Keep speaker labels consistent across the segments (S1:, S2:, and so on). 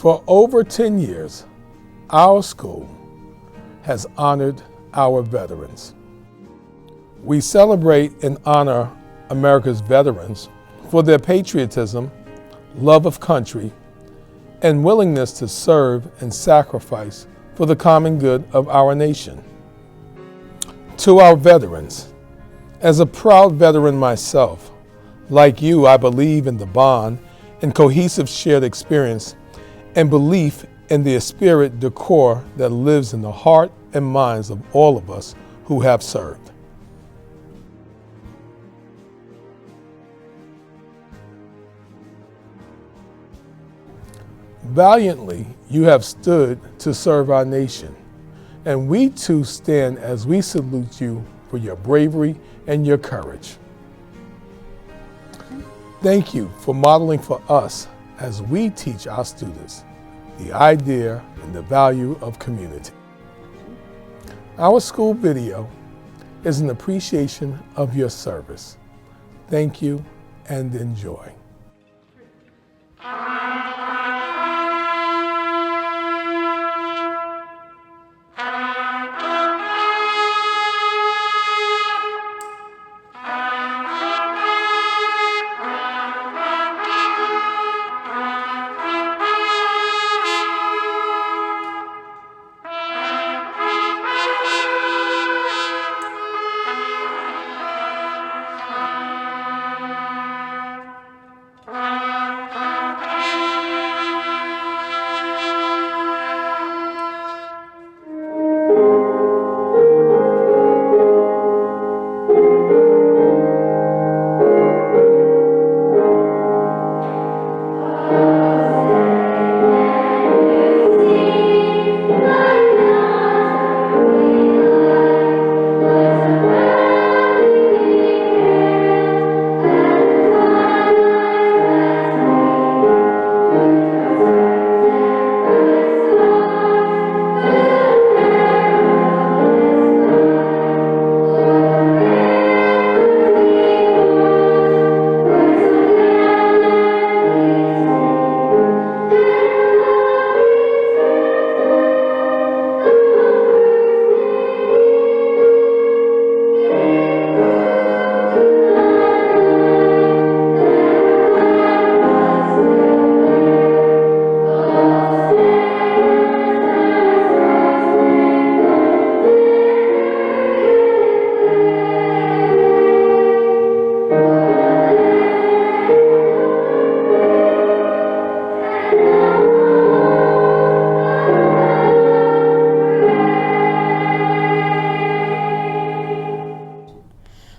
S1: For over 10 years, our school has honored our veterans. We celebrate and honor America's veterans for their patriotism, love of country, and willingness to serve and sacrifice for the common good of our nation. To our veterans, as a proud veteran myself, like you, I believe in the bond and cohesive shared experience and belief in the esprit de corps that lives in the heart and minds of all of us who have served. Valiantly, you have stood to serve our nation, and we too stand as we salute you for your bravery and your courage. Thank you for modeling for us as we teach our students the idea and the value of community. Our school video is an appreciation of your service. Thank you and enjoy.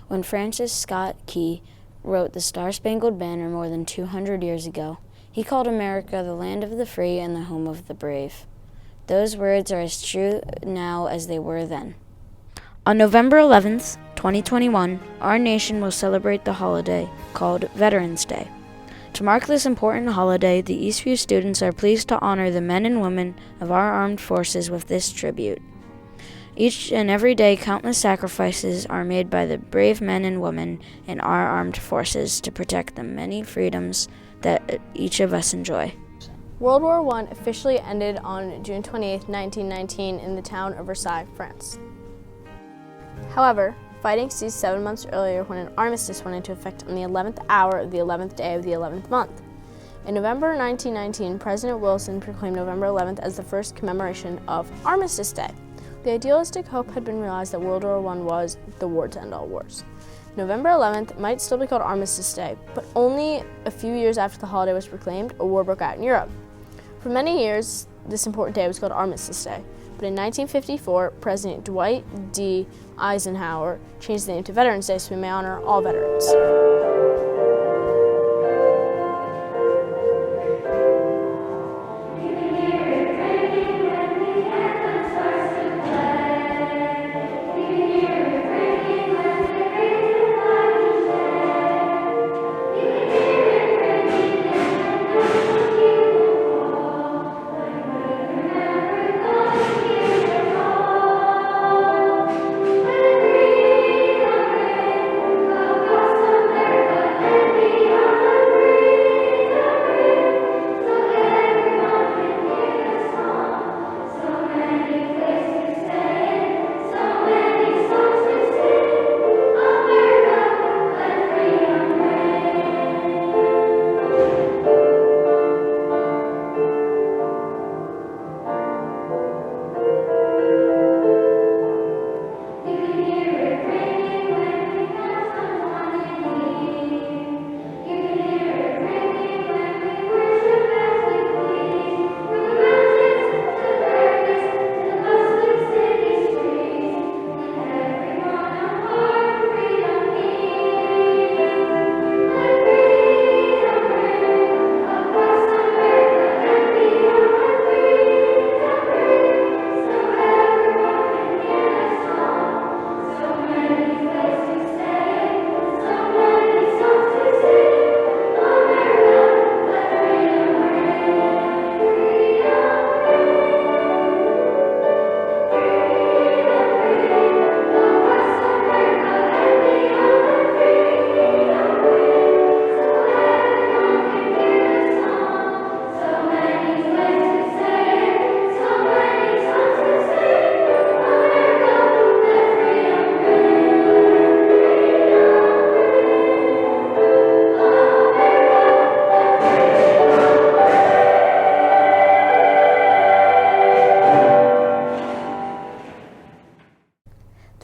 S2: When Francis Scott Key wrote the Star-Spangled Banner more than 200 years ago, he called America the land of the free and the home of the brave. Those words are as true now as they were then. On November 11th, 2021, our nation will celebrate the holiday called Veterans Day. To mark this important holiday, the Eastview students are pleased to honor the men and women of our armed forces with this tribute. Each and every day, countless sacrifices are made by the brave men and women in our armed forces to protect the many freedoms that each of us enjoy.
S3: World War I officially ended on June 28, 1919 in the town of Versailles, France. However, fighting ceased 7 months earlier when an armistice went into effect on the 11th hour of the 11th day of the 11th month. In November 1919, President Wilson proclaimed November 11th as the first commemoration of Armistice Day. The idealistic hope had been realized that World War I was the war to end all wars. November 11th might still be called Armistice Day, but only a few years after the holiday was proclaimed, a war broke out in Europe. For many years, this important day was called Armistice Day, but in 1954, President Dwight D. Eisenhower changed the name to Veterans Day so we may honor all veterans.
S4: Thank you.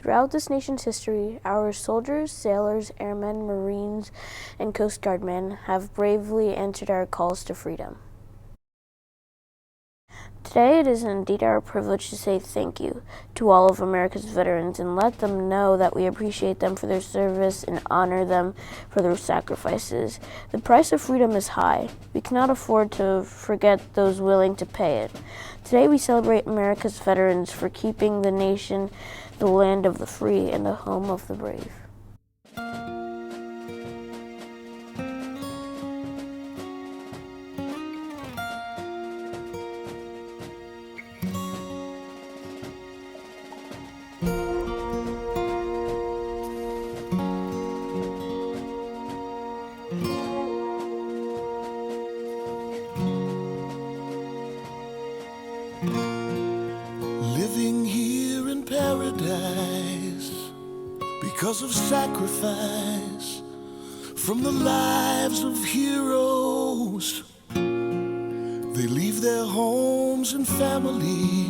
S3: Throughout this nation's history, our soldiers, sailors, airmen, Marines, and Coast Guardmen have bravely answered our calls to freedom. Today, it is indeed our privilege to say thank you to all of America's veterans and let them know that we appreciate them for their service and honor them for their sacrifices. The price of freedom is high. We cannot afford to forget those willing to pay it. Today, we celebrate America's veterans for keeping the nation the land of the free and the home of the brave.
S4: Living here in paradise because of sacrifice from the lives of heroes. They leave their homes and family,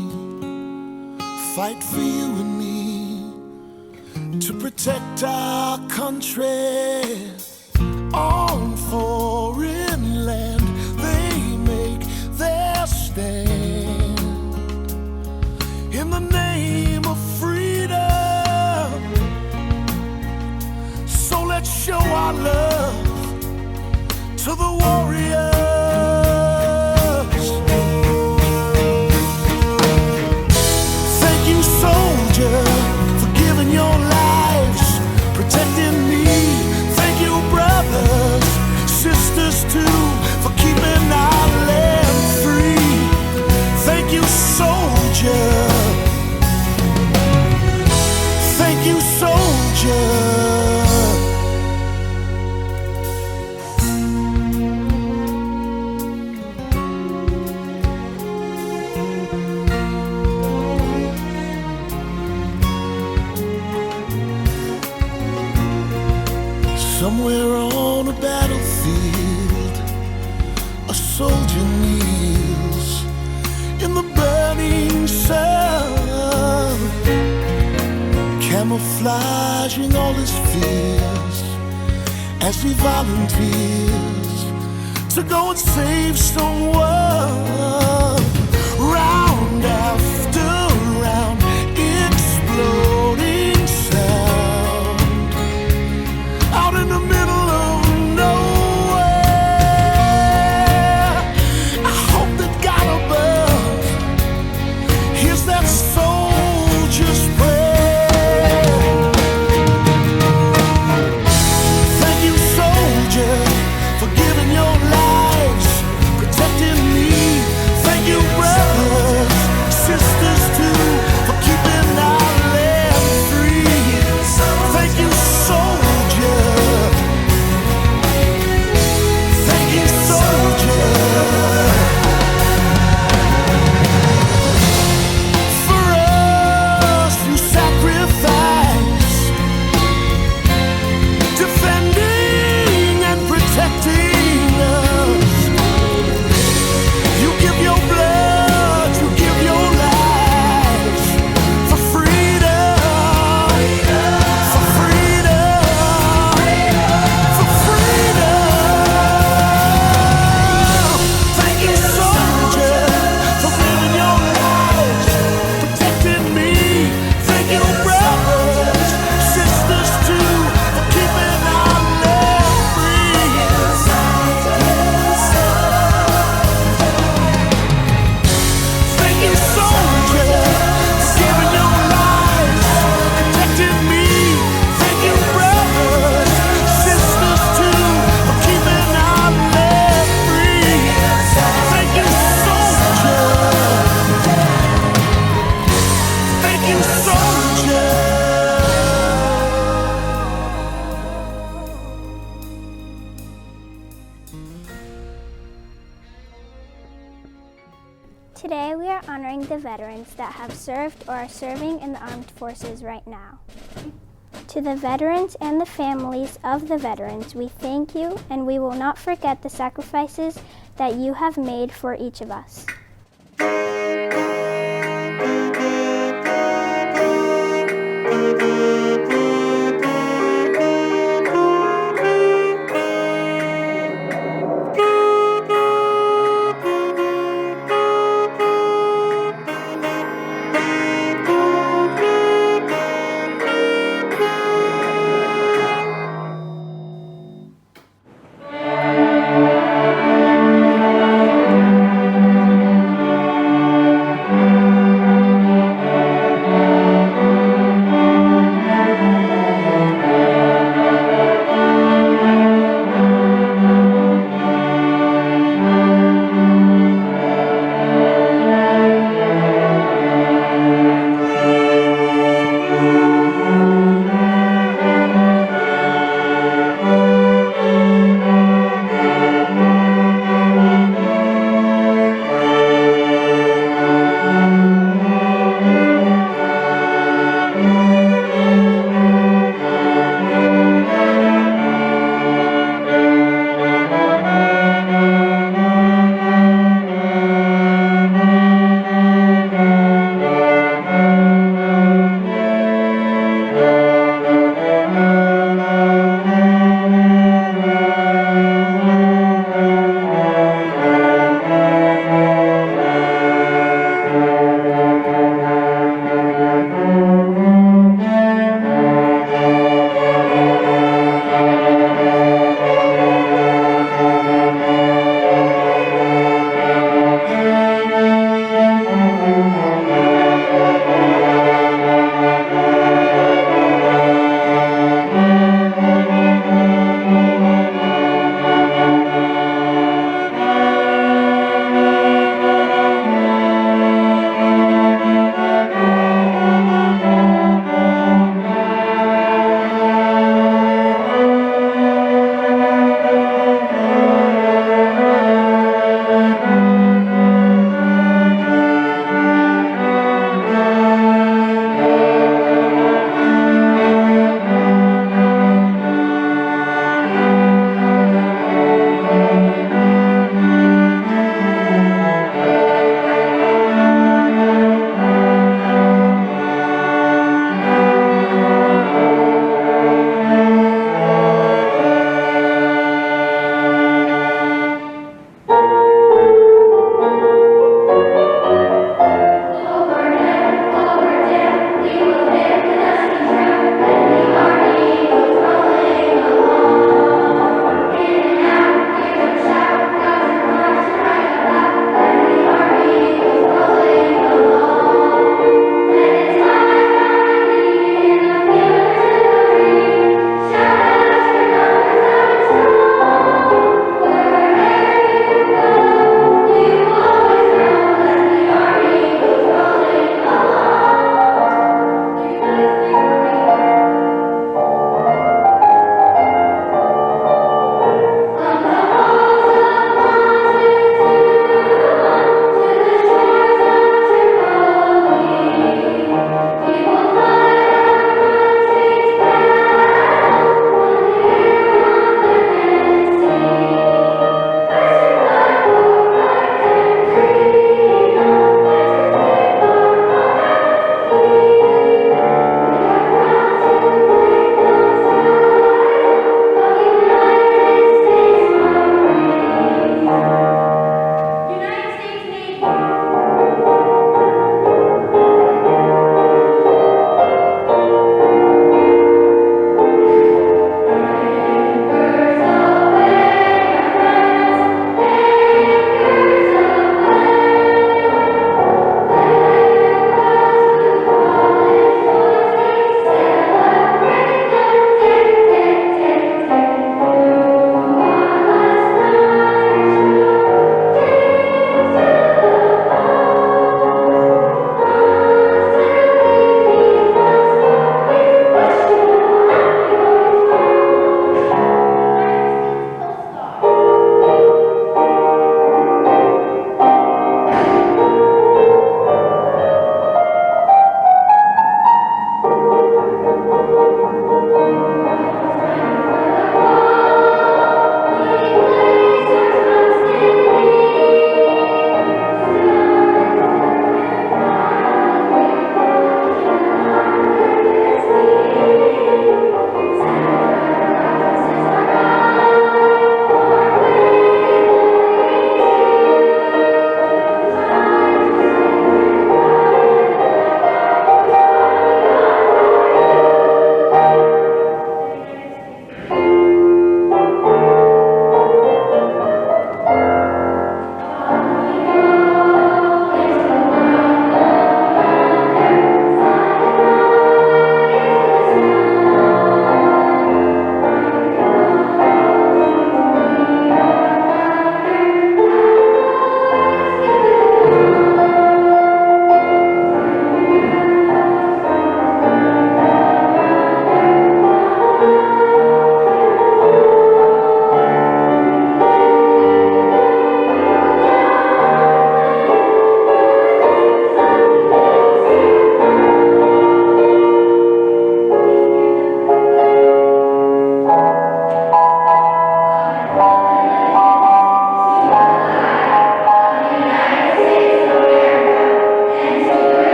S4: fight for you and me, to protect our country on foreign land. They make their stand in the name of freedom. So let's show our love to the warriors. Thank you, soldier, for giving your lives, protecting me. Thank you, brothers, sisters too, for keeping our land free. Thank you, soldier. Thank you, soldier. Somewhere on a battlefield, a soldier kneels in the burning sun, camouflaging all his fears as he volunteers to go and save someone. Round after round, exploding sound out in the middle of nowhere. I hope that God above hears that soldier's prayer. Thank you, soldier, for giving your lives, protecting me. Thank you, brothers, sisters too, for keeping our land free. Thank you, soldier. Thank you, soldier. For us you sacrifice, defending and protecting us. You give your blood, you give your lives for freedom, for freedom, for freedom. Thank you, soldier, for giving your lives, protecting me. Thank you, brothers, sisters too, for keeping our land free. Thank you, soldier, for giving your lives, protecting me. Thank you, brothers, sisters too, for keeping our land free. Thank you, soldier. Thank you, soldier.
S5: Today we are honoring the veterans that have served or are serving in the armed forces right now. To the veterans and the families of the veterans, we thank you, and we will not forget the sacrifices that you have made for each of us.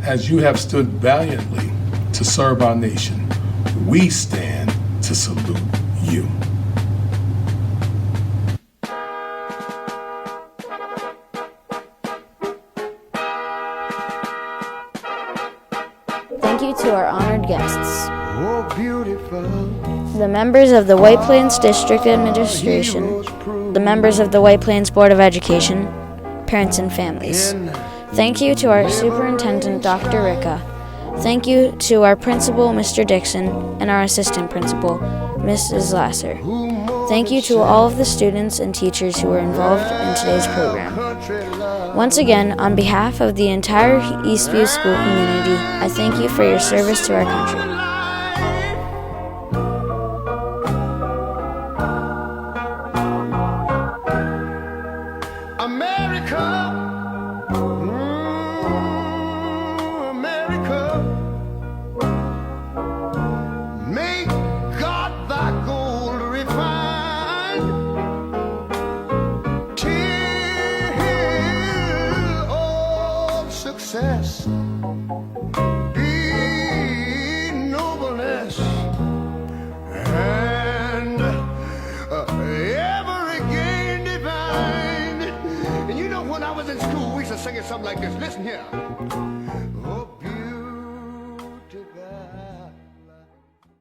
S1: As you have stood valiantly to serve our nation, we stand to salute you.
S2: Thank you to our honored guests,
S4: Oh, beautiful.
S2: the members of the White Plains District Administration, the members of the White Plains Board of Education, parents and families. Thank you to our superintendent, Dr. Ricca. Thank you to our principal, Mr. Dixon, and our assistant principal, Mrs. Lasser. Thank you to all of the students and teachers who were involved in today's program. Once again, on behalf of the entire Eastview school community, I thank you for your service to our country.
S4: America, America, make God thy gold refined, till all success be nobleness, and ever again divine. And you know, when I was in school, we used to sing it something like this. Listen here.